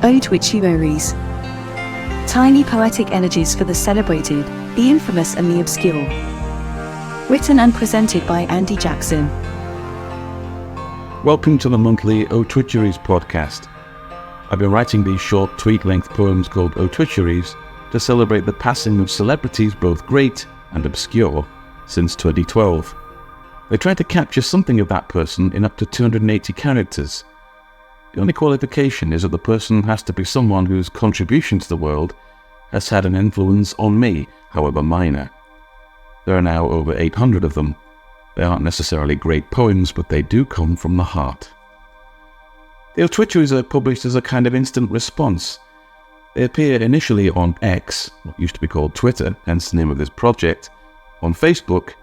Otwituaries. Tiny poetic elegies for the celebrated, the infamous and the obscure. Written and presented by Andy Jackson. Welcome to the monthly Otwituaries podcast. I've been writing these short tweet-length poems called Otwituaries to celebrate the passing of celebrities both great and obscure since 2012. They try to capture something of that person in up to 280 characters. The only qualification is that the person has to be someone whose contribution to the world has had an influence on me, however minor. There are now over 800 of them. They aren't necessarily great poems, but they do come from the heart. The Otwituaries are published as a kind of instant response. They appear initially on X, what used to be called Twitter, hence the name of this project, on Facebook,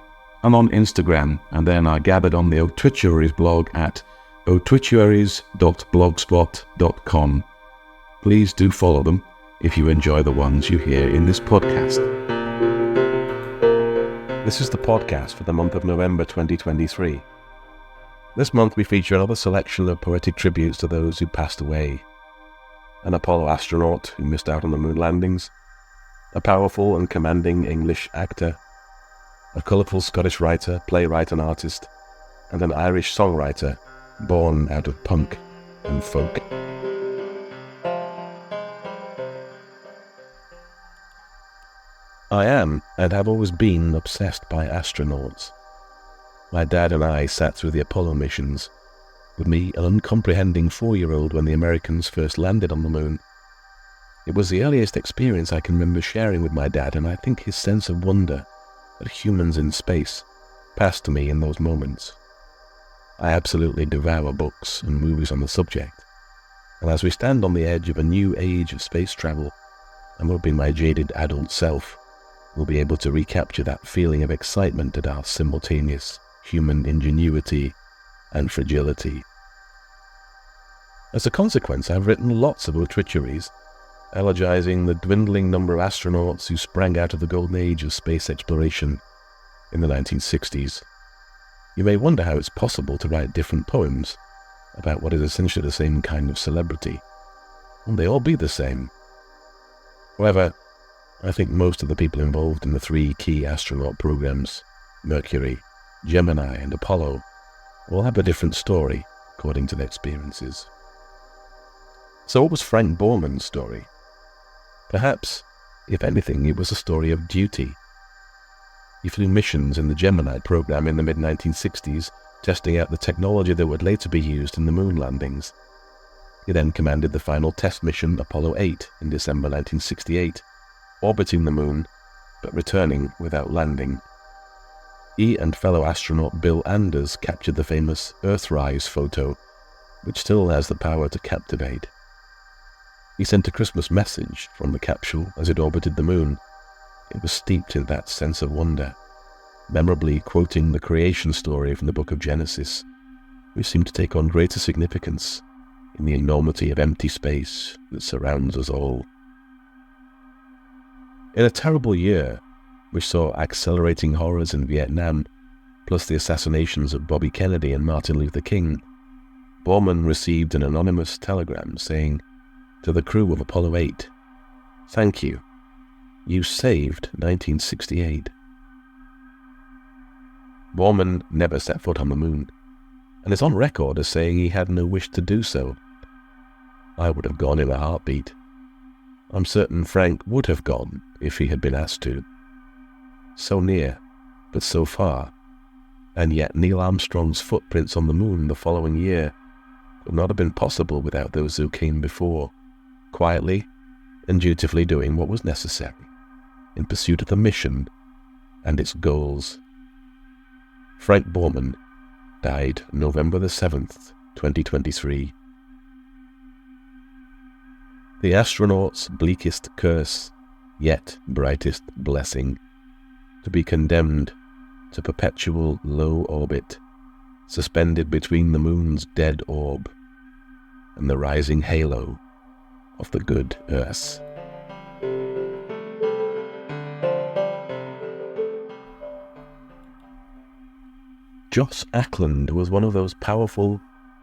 and on Instagram, and then are gathered on the Otwituaries blog at otwituaries.blogspot.com. Please do follow them if you enjoy the ones you hear in this podcast. This is the podcast for the month of November 2023. This month we feature another selection of poetic tributes to those who passed away. An Apollo astronaut who missed out on the moon landings, a powerful and commanding English actor, a colourful Scottish writer, playwright and artist, and an Irish songwriter born out of punk and folk. I am, and have always been, obsessed by astronauts. My dad and I sat through the Apollo missions, with me an uncomprehending 4-year-old when the Americans first landed on the moon. It was the earliest experience I can remember sharing with my dad, and I think his sense of wonder at humans in space passed to me in those moments. I absolutely devour books and movies on the subject, and as we stand on the edge of a new age of space travel, I'm hoping my jaded adult self will be able to recapture that feeling of excitement at our simultaneous human ingenuity and fragility. As a consequence, I've written lots of Otwituaries, elegizing the dwindling number of astronauts who sprang out of the golden age of space exploration in the 1960s. You may wonder how it's possible to write different poems about what is essentially the same kind of celebrity. Won't they all be the same? However, I think most of the people involved in the 3 key astronaut programs, Mercury, Gemini and Apollo, all have a different story according to their experiences. So what was Frank Borman's story? Perhaps, if anything, it was a story of duty. He flew missions in the Gemini program in the mid-1960s, testing out the technology that would later be used in the moon landings. He then commanded the final test mission, Apollo 8, in December 1968, orbiting the moon, but returning without landing. He and fellow astronaut Bill Anders captured the famous Earthrise photo, which still has the power to captivate. He sent a Christmas message from the capsule as it orbited the moon. It was steeped in that sense of wonder, memorably quoting the creation story from the book of Genesis, which seemed to take on greater significance in the enormity of empty space that surrounds us all. In a terrible year, which saw accelerating horrors in Vietnam, plus the assassinations of Bobby Kennedy and Martin Luther King, Borman received an anonymous telegram saying, "To the crew of Apollo 8, thank you. You saved 1968. Borman never set foot on the moon, and is on record as saying he had no wish to do so. I would have gone in a heartbeat. I'm certain Frank would have gone if he had been asked to. So near, but so far, and yet Neil Armstrong's footprints on the moon the following year would not have been possible without those who came before, quietly and dutifully doing what was necessary in pursuit of the mission and its goals." Frank Borman died November the 7th, 2023. The astronaut's bleakest curse, yet brightest blessing, to be condemned to perpetual low orbit, suspended between the moon's dead orb and the rising halo of the good Earth. Joss Ackland was one of those powerful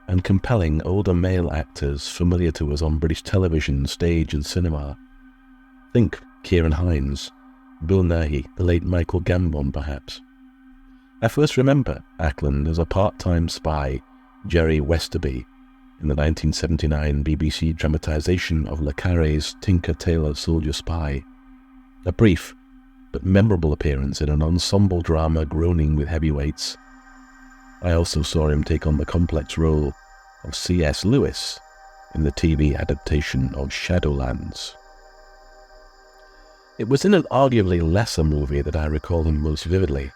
and compelling older male actors familiar to us on British television, stage and cinema. Think Kieran Hines, Bill Nighy, the late Michael Gambon perhaps. I first remember Ackland as a part-time spy, Jerry Westerby, in the 1979 BBC dramatisation of Le Carré's Tinker Tailor Soldier Spy, a brief but memorable appearance in an ensemble drama groaning with heavyweights. I also saw him take on the complex role of C.S. Lewis in the TV adaptation of Shadowlands. It was in an arguably lesser movie that I recall him most vividly,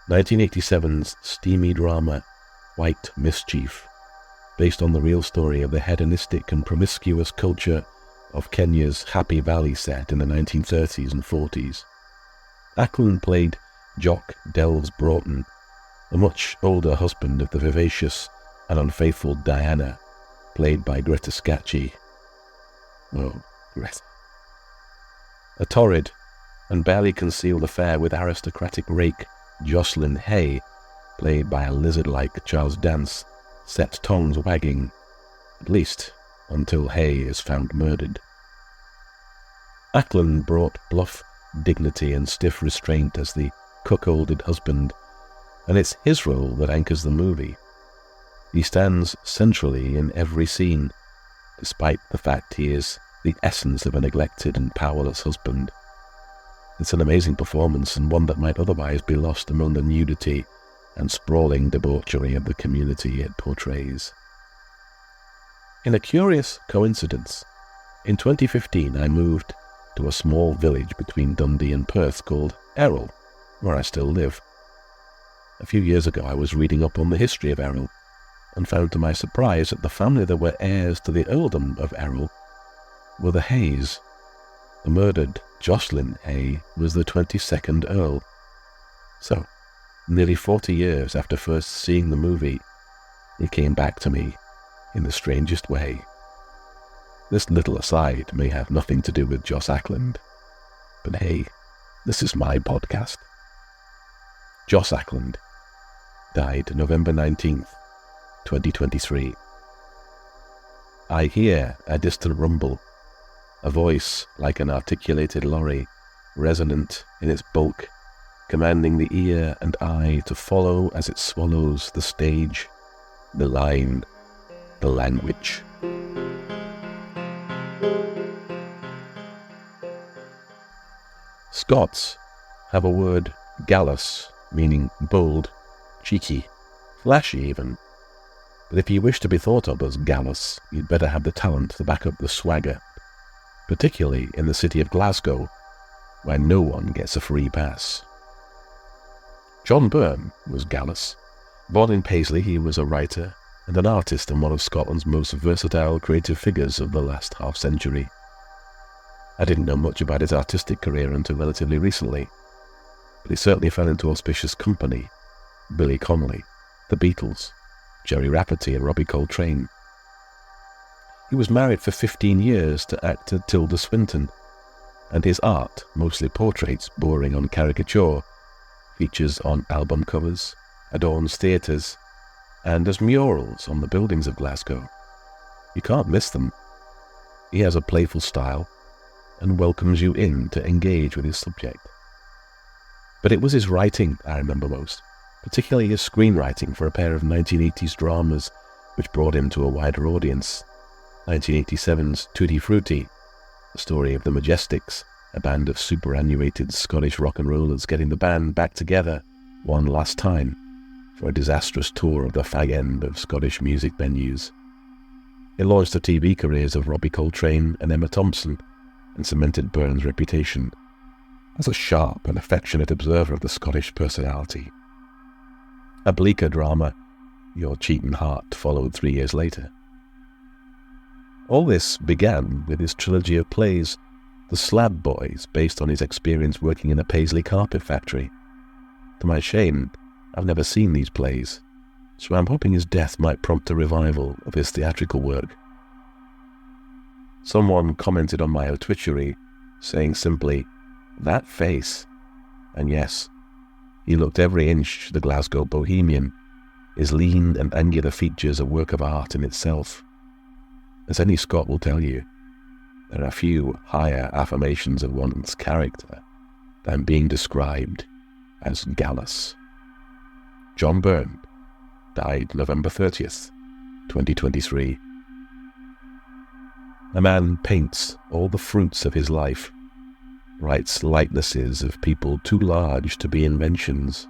1987's steamy drama White Mischief, based on the real story of the hedonistic and promiscuous culture of Kenya's Happy Valley set in the 1930s and 40s. Ackland played Jock Delves Broughton, a much older husband of the vivacious and unfaithful Diana, played by Greta Scacchi. Oh, Greta. A torrid and barely concealed affair with aristocratic rake Jocelyn Hay, played by a lizard-like Charles Dance, set tongues wagging, at least until Hay is found murdered. Ackland brought bluff dignity and stiff restraint as the cuckolded husband, and it's his role that anchors the movie. He stands centrally in every scene, despite the fact he is the essence of a neglected and powerless husband. It's an amazing performance, and one that might otherwise be lost among the nudity and sprawling debauchery of the community it portrays. In a curious coincidence, in 2015 I moved to a small village between Dundee and Perth called Errol, where I still live. A few years ago I was reading up on the history of Errol, and found to my surprise that the family that were heirs to the earldom of Errol were the Hays. The murdered Jocelyn Hay was the 22nd Earl. So, nearly 40 years after first seeing the movie, it came back to me in the strangest way. This little aside may have nothing to do with Joss Ackland, but hey, this is my podcast. Joss Ackland died November 19th, 2023. I hear a distant rumble, a voice like an articulated lorry, resonant in its bulk, commanding the ear and eye to follow as it swallows the stage, the line, the language. Scots have a word gallus, meaning bold, cheeky, flashy even. But if you wish to be thought of as gallus, you'd better have the talent to back up the swagger, particularly in the city of Glasgow, where no one gets a free pass. John Byrne was gallus. Born in Paisley, he was a writer and an artist and one of Scotland's most versatile creative figures of the last half-century. I didn't know much about his artistic career until relatively recently, but he certainly fell into auspicious company: Billy Connolly, the Beatles, Jerry Rafferty and Robbie Coltrane. He was married for 15 years to actor Tilda Swinton, and his art, mostly portraits bordering on caricature, features on album covers, adorns theatres, and as murals on the buildings of Glasgow. You can't miss them. He has a playful style and welcomes you in to engage with his subject. But it was his writing I remember most, particularly his screenwriting for a pair of 1980s dramas which brought him to a wider audience. 1987's Tutti Frutti, the story of the Majestics, a band of superannuated Scottish rock and rollers getting the band back together one last time for a disastrous tour of the fag end of Scottish music venues. It launched the TV careers of Robbie Coltrane and Emma Thompson and cemented Byrne's reputation as a sharp and affectionate observer of the Scottish personality. A bleaker drama, Your Cheatin' Heart, followed 3 years later. All this began with his trilogy of plays, The Slab Boys, based on his experience working in a Paisley carpet factory. To my shame, I've never seen these plays, so I'm hoping his death might prompt a revival of his theatrical work. Someone commented on my Otwituary, saying simply, "That face." And yes, he looked every inch the Glasgow bohemian, His lean and angular features a work of art in itself. As any Scot will tell you, there are few higher affirmations of one's character than being described as gallus. John Byrne died November 30th, 2023. A man paints all the fruits of his life, writes likenesses of people too large to be inventions.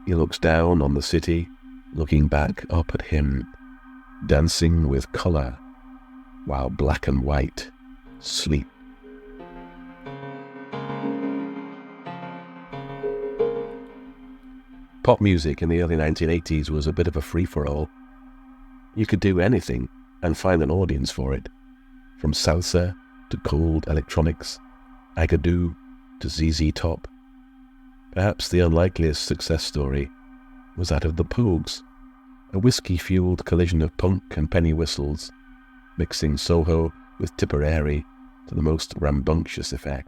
He looks down on the city, looking back up at him, dancing with colour, while black and white sleep. Pop music in the early 1980s was a bit of a free-for-all. You could do anything and find an audience for it, from salsa to cold electronics, agadoo to ZZ Top. Perhaps the unlikeliest success story was that of the Pogues, a whiskey-fueled collision of punk and penny whistles, mixing Soho with Tipperary to the most rambunctious effect.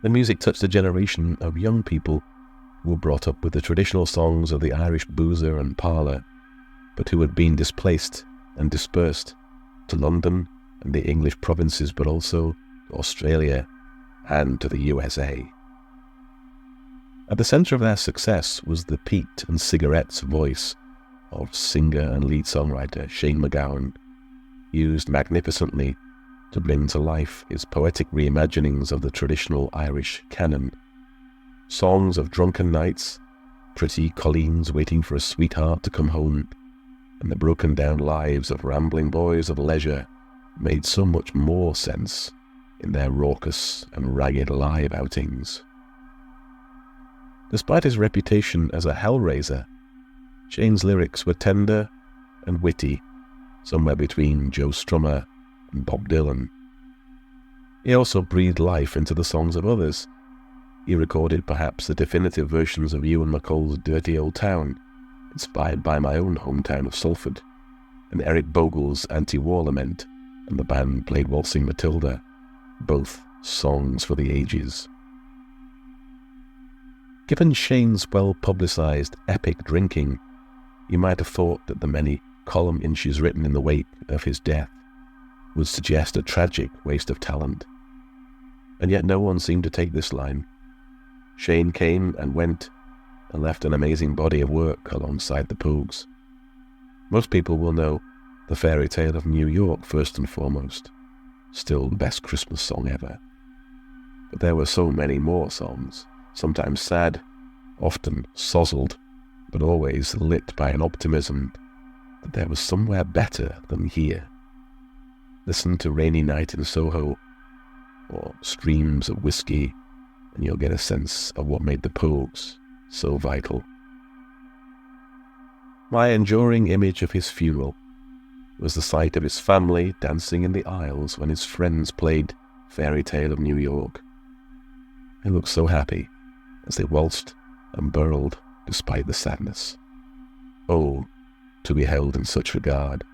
The music touched a generation of young people who were brought up with the traditional songs of the Irish boozer and parlour, but who had been displaced and dispersed to London and the English provinces, but also to Australia and to the USA. At the centre of their success was the peat and cigarettes voice of singer and lead songwriter Shane MacGowan, used magnificently to bring to life his poetic reimaginings of the traditional Irish canon. Songs of drunken nights, pretty colleens waiting for a sweetheart to come home, and the broken down lives of rambling boys of leisure made so much more sense in their raucous and ragged live outings. Despite his reputation as a hellraiser, Shane's lyrics were tender and witty, somewhere between Joe Strummer and Bob Dylan. He also breathed life into the songs of others. He recorded perhaps the definitive versions of Ewan MacColl's Dirty Old Town, inspired by my own hometown of Salford, and Eric Bogle's Anti-War Lament, and the band played Waltzing Matilda, both songs for the ages. Given Shane's well-publicised epic drinking, you might have thought that the many column inches written in the wake of his death would suggest a tragic waste of talent. And yet no one seemed to take this line. Shane came and went and left an amazing body of work alongside the Pogues. Most people will know the Fairy Tale of New York first and foremost, still the best Christmas song ever. But there were so many more songs, sometimes sad, often sozzled, but always lit by an optimism that there was somewhere better than here. Listen to Rainy Night in Soho, or Streams of Whiskey, and you'll get a sense of what made the Pogues so vital. My enduring image of his funeral was the sight of his family dancing in the aisles when his friends played Fairy Tale of New York. They looked so happy as they waltzed and burled despite the sadness. Oh, to be held in such regard,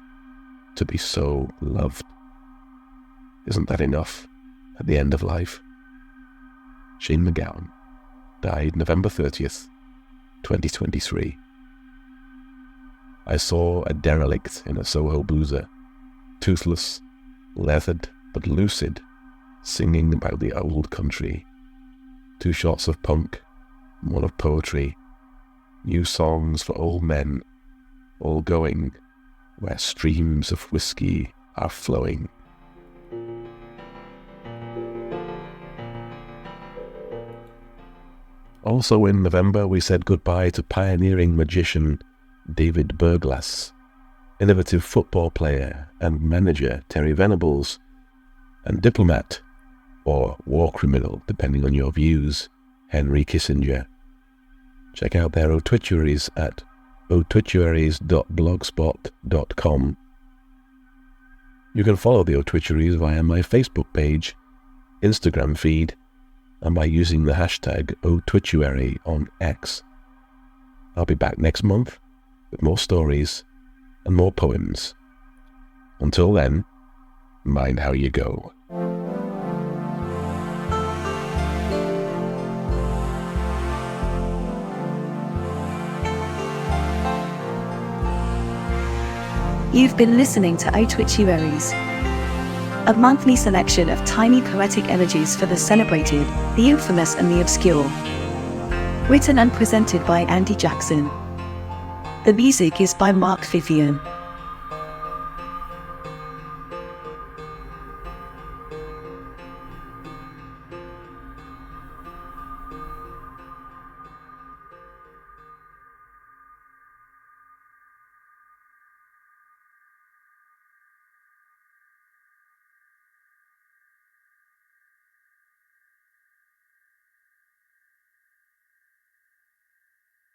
to be so loved. Isn't that enough at the end of life? Shane MacGowan died November 30th, 2023. I saw a derelict in a Soho boozer, toothless, leathered but lucid, singing about the old country. 2 shots of punk, 1 of poetry, new songs for old men, all going where streams of whiskey are flowing. Also in November, we said goodbye to pioneering magician David Berglass, innovative football player and manager Terry Venables, and diplomat, or war criminal, depending on your views, Henry Kissinger. Check out their obituaries at otwituaries.blogspot.com. You can follow the obituaries via my Facebook page, Instagram feed, and by using the hashtag Otwituary on X. I'll be back next month with more stories and more poems. Until then, mind how you go. You've been listening to Otwituaries, a monthly selection of tiny poetic elegies for the celebrated, the infamous and the obscure. Written and presented by Andy Jackson. The music is by Mark Vivian.